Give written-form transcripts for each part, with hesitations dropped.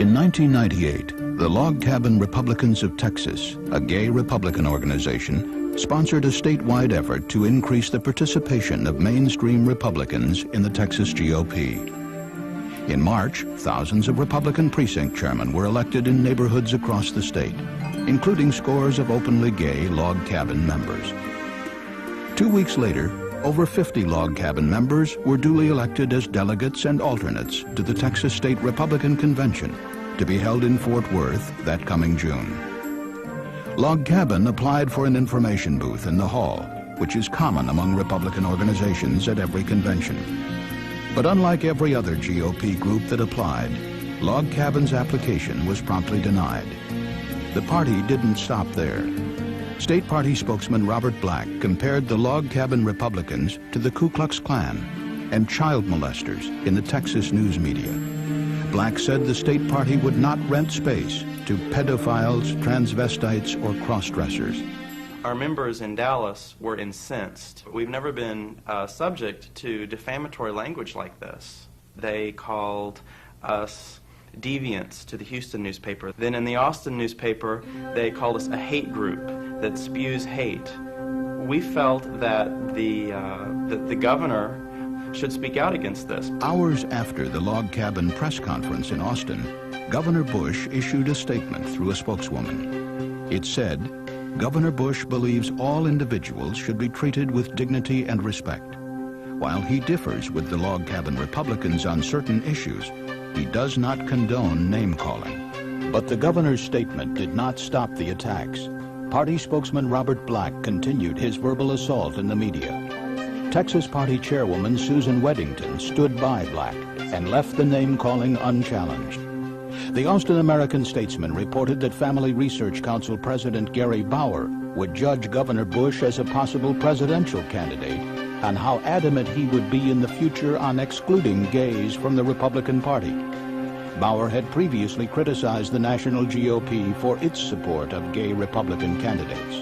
In 1998, the Log Cabin Republicans of Texas, a gay Republican organization, sponsored a statewide effort to increase the participation of mainstream Republicans in the Texas GOP. In March, thousands of Republican precinct chairmen were elected in neighborhoods across the state, including scores of openly gay Log Cabin members. 2 weeks later, over 50 Log Cabin members were duly elected as delegates and alternates to the Texas State Republican Convention to be held in Fort Worth that coming June. Log Cabin applied for an information booth in the hall, which is common among Republican organizations at every convention. But unlike every other GOP group that applied, Log Cabin's application was promptly denied. The party didn't stop there. State Party spokesman Robert Black compared the Log Cabin Republicans to the Ku Klux Klan and child molesters in the Texas news media. Black said the state party would not rent space to pedophiles, transvestites, or cross-dressers. Our members in Dallas were incensed. We've never been subject to defamatory language like this. They called us deviants to the Houston newspaper. Then in the Austin newspaper, they called us a hate group that spews hate. We felt that the governor should speak out against this. Hours after the Log Cabin press conference in Austin, Governor Bush issued a statement through a spokeswoman. It said, "Governor Bush believes all individuals should be treated with dignity and respect. While he differs with the Log Cabin Republicans on certain issues, he does not condone name-calling." But the governor's statement did not stop the attacks. Party spokesman Robert Black continued his verbal assault in the media. Texas Party Chairwoman Susan Weddington stood by Black and left the name-calling unchallenged. The Austin American-Statesman reported that Family Research Council President Gary Bauer would judge Governor Bush as a possible presidential candidate and how adamant he would be in the future on excluding gays from the Republican Party. Bauer had previously criticized the national GOP for its support of gay Republican candidates.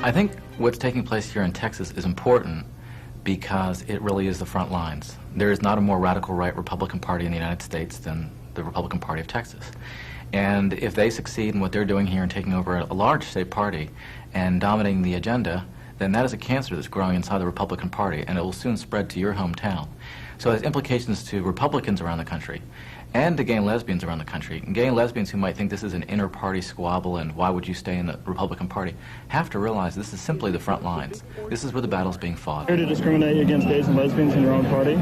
I think what's taking place here in Texas is important because it really is the front lines. There is not a more radical right Republican Party in the United States than the Republican Party of Texas. And if they succeed in what they're doing here and taking over a large state party and dominating the agenda, then that is a cancer that's growing inside the Republican Party, and it will soon spread to your hometown. So it has implications to Republicans around the country and to gay and lesbians around the country. And gay and lesbians who might think this is an inter-party squabble and why would you stay in the Republican Party have to realize this is simply the front lines. This is where the battle's being fought. Here to discriminate against gays and lesbians in your own party?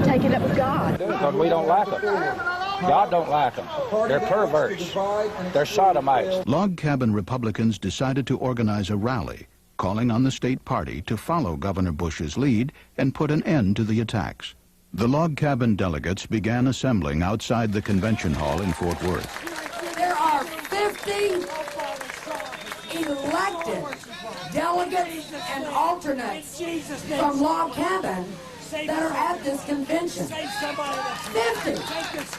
Take it up with God. Because we don't like them. God don't like them. They're perverts. They're sodomites. Log Cabin Republicans decided to organize a rally, calling on the state party to follow Governor Bush's lead and put an end to the attacks. The Log Cabin delegates began assembling outside the convention hall in Fort Worth. There are 50 elected delegates and alternates from Log Cabin that are at this convention. 50!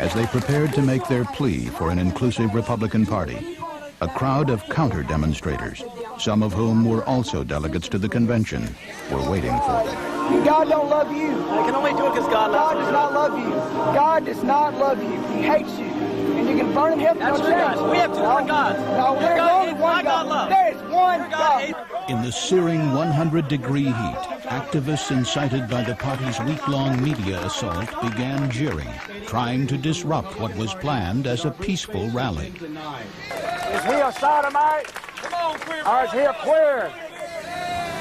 As they prepared to make their plea for an inclusive Republican Party, a crowd of counter-demonstrators, some of whom were also delegates to the convention, were waiting for them. God don't love you. I can only do it because God loves God does not love you. God does not love you. He hates you. And you can burn in hell. That's true, guys. We have two different gods. No, there's only one God. There is one God. In the searing 100-degree heat, activists incited by the party's week-long media assault began jeering, trying to disrupt what was planned as a peaceful rally. Is he a sodomite? Come on, queer. Or is he a queer?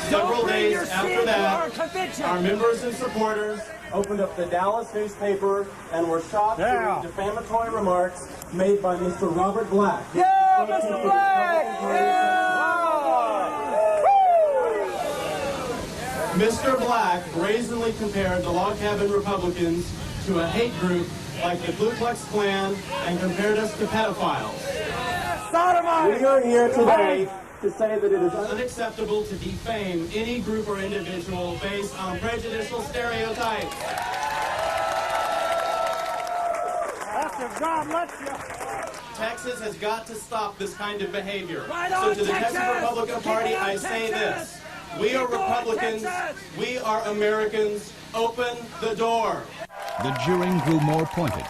Several days after that, our members and supporters opened up the Dallas newspaper and were shocked to read defamatory remarks made by Mr. Robert Black. Yeah, Mr. Black! Mr. Black brazenly compared the Log Cabin Republicans to a hate group like the Ku Klux Klan and compared us to pedophiles. Sodomite! We are here today to say that it is unacceptable to defame any group or individual based on prejudicial stereotypes. After God lets you. Texas has got to stop this kind of behavior. Right so on, to the Texas Texas! Republican Party, I say this. We are Republicans. We are Americans. Open the door. The jeering grew more pointed.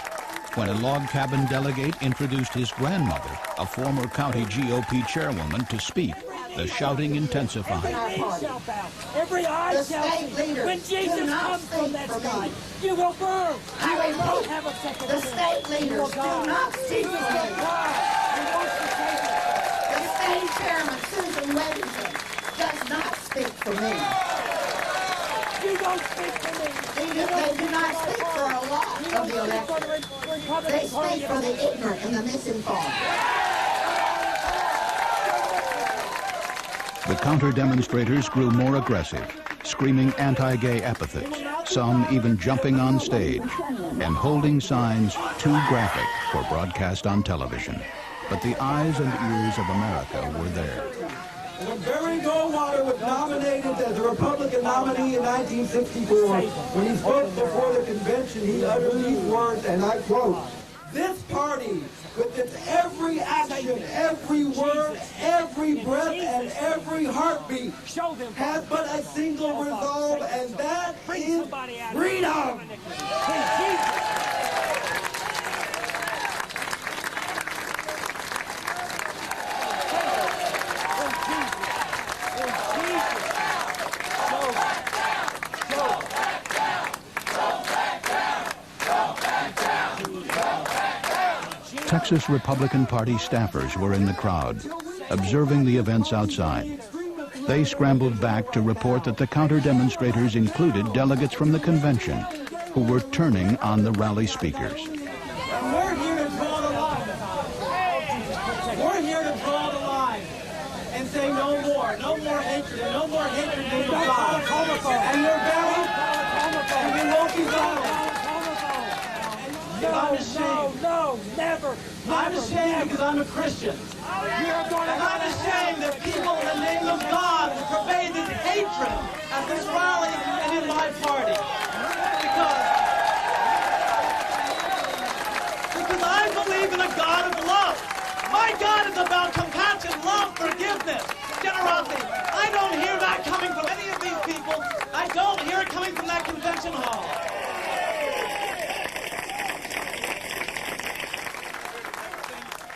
when a log cabin delegate introduced his grandmother, a former county GOP chairwoman, to speak, the shouting intensified. Every eye shall see. When Jesus comes from that sky, you will burn. You will not have a second. The state leaders do not speak for me. The state chairman, Susan Weddington, does not speak for me. You don't speak for me. They do not speak for a lot of the electorate. They speak for the ignorant and the misinformed. The counter-demonstrators grew more aggressive, screaming anti-gay epithets, some even jumping on stage and holding signs too graphic for broadcast on television. But the eyes and ears of America were there. When Barry Goldwater was nominated as a Republican nominee in 1964, when he spoke before the convention, he uttered these words, and I quote, "This party, with its every action, every word, every breath, and every heartbeat, has but a single resolve, and that is freedom." Texas Republican Party staffers were in the crowd, observing the events outside. They scrambled back to report that the counter-demonstrators included delegates from the convention who were turning on the rally speakers. We're here to draw the line. We're here to draw the line and say no more hatred, and no more hatred than God. And you're buried, and we won't be violent. No, never. I'm ashamed because I'm a Christian. And I'm ashamed that people in the name of God will pervade this hatred at this rally and in my party. Because I believe in a God of love. My God is about compassion, love, forgiveness, generosity. I don't hear that coming from any of these people. I don't hear it coming from that convention hall.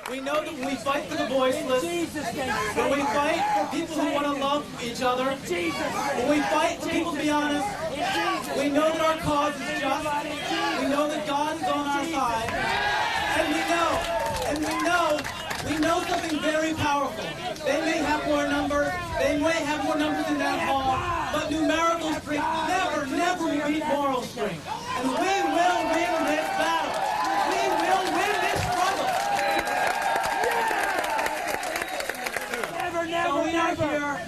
We know that when we fight for the voiceless, when we fight for people who want to love each other, when we fight for people to be honest, we know that our cause is just, we know that God is on our side, and we know something very powerful. They may have more numbers, they may have more numbers in that hall, but numerical strength never beat moral strength. And we will win this battle. We will win this struggle.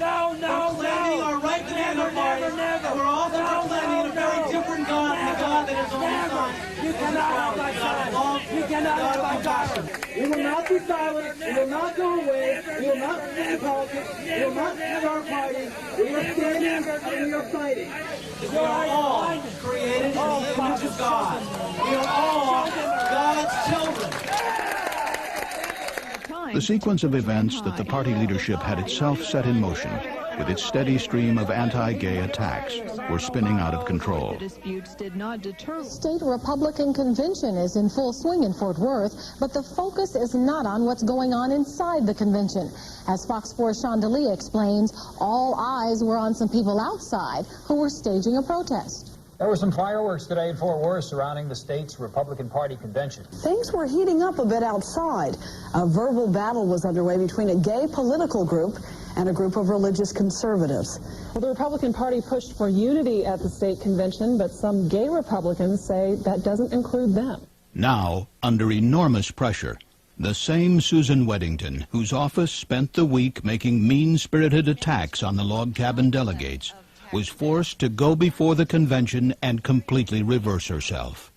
Proclaiming our right to name our party, and we're also proclaiming a very different God, and a God that is on our side. You cannot have my God. You cannot have my God. We will not be silent. We will not go away. We will not play politics. We will not end our party. We are standing and we are fighting. We are all created in the image of God. We are all God's children. The sequence of events that the party leadership had itself set in motion, with its steady stream of anti-gay attacks, were spinning out of control. Disputes did not deter. State Republican Convention is in full swing in Fort Worth, but the focus is not on what's going on inside the convention. As Fox 4's Chandelier explains, all eyes were on some people outside who were staging a protest. There were some fireworks today in Fort Worth surrounding the state's Republican Party convention. Things were heating up a bit outside. A verbal battle was underway between a gay political group and a group of religious conservatives. Well, the Republican Party pushed for unity at the state convention, but some gay Republicans say that doesn't include them. Now, under enormous pressure, the same Susan Weddington, whose office spent the week making mean-spirited attacks on the log cabin delegates, was forced to go before the convention and completely reverse herself.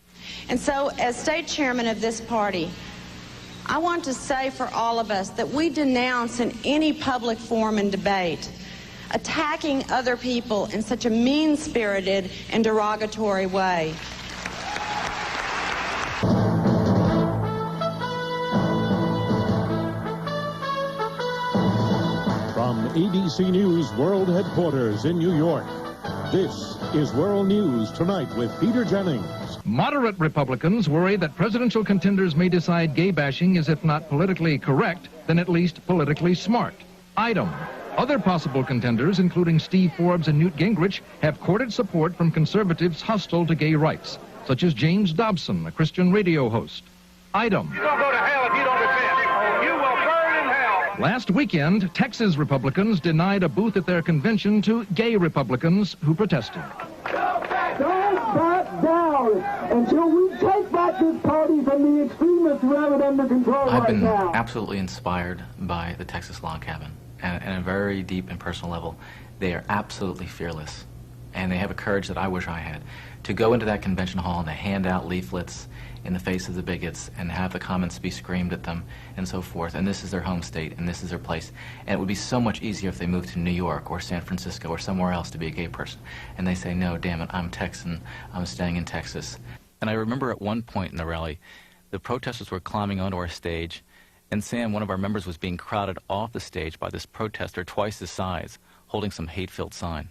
And so, as state chairman of this party, I want to say for all of us that we denounce in any public forum and debate attacking other people in such a mean-spirited and derogatory way. From ABC News World Headquarters in New York, this is World News Tonight with Peter Jennings. Moderate Republicans worry that presidential contenders may decide gay bashing is, if not politically correct, then at least politically smart. Item. Other possible contenders, including Steve Forbes and Newt Gingrich, have courted support from conservatives hostile to gay rights, such as James Dobson, a Christian radio host. Item. You don't go to hell if you don't repent. You will burn in hell. Last weekend, Texas Republicans denied a booth at their convention to gay Republicans who protested. Don't back down until we take back this party from the extremists who have it under control I've right been now. absolutely inspired by the Texas Log Cabin. And at a very deep and personal level, they are absolutely fearless. And they have a courage that I wish I had. To go into that convention hall and to hand out leaflets in the face of the bigots and have the comments be screamed at them and so forth. And this is their home state and this is their place. And it would be so much easier if they moved to New York or San Francisco or somewhere else to be a gay person. And they say, no, damn it, I'm Texan, I'm staying in Texas. And I remember at one point in the rally, the protesters were climbing onto our stage, and Sam, one of our members, was being crowded off the stage by this protester twice his size, holding some hate-filled sign.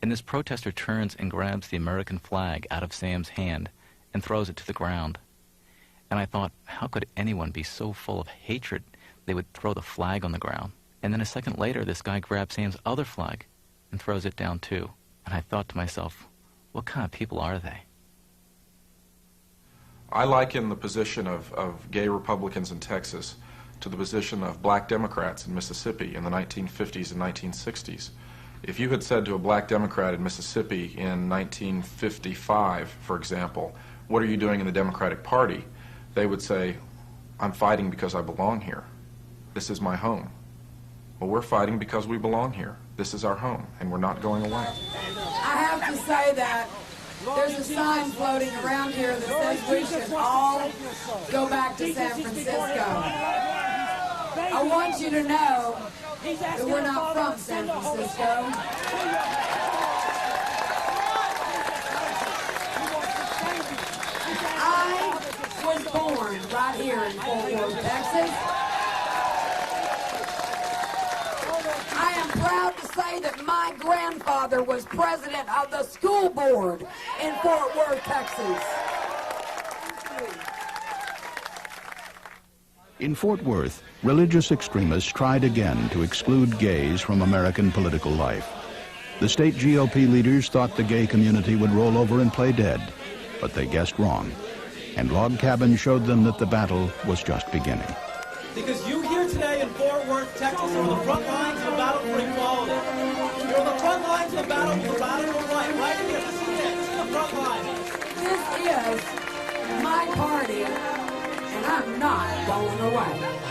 And this protester turns and grabs the American flag out of Sam's hand and throws it to the ground. And I thought, how could anyone be so full of hatred they would throw the flag on the ground? And then a second later, this guy grabs Sam's other flag and throws it down too. And I thought to myself, what kind of people are they? I liken the position of gay Republicans in Texas to the position of black Democrats in Mississippi in the 1950s and 1960s. If you had said to a black Democrat in Mississippi in 1955, for example, what are you doing in the Democratic Party? They would say, I'm fighting because I belong here. This is my home. Well, we're fighting because we belong here. This is our home, and we're not going away. I have to say that there's a sign floating around here that says we should all go back to San Francisco. I want you to know that we're not from San Francisco. I was born right here in Fort Worth, Texas. I am proud to say that my grandfather was president of the school board in Fort Worth, Texas. In Fort Worth, religious extremists tried again to exclude gays from American political life. The state GOP leaders thought the gay community would roll over and play dead, but they guessed wrong. And Log Cabin showed them that the battle was just beginning. Because you here today in Fort Worth, Texas, are on the front lines of the battle for equality. You're on the front lines of the battle for radical right. Right here, this is it. This is the front line. This is my party, and I'm not going away.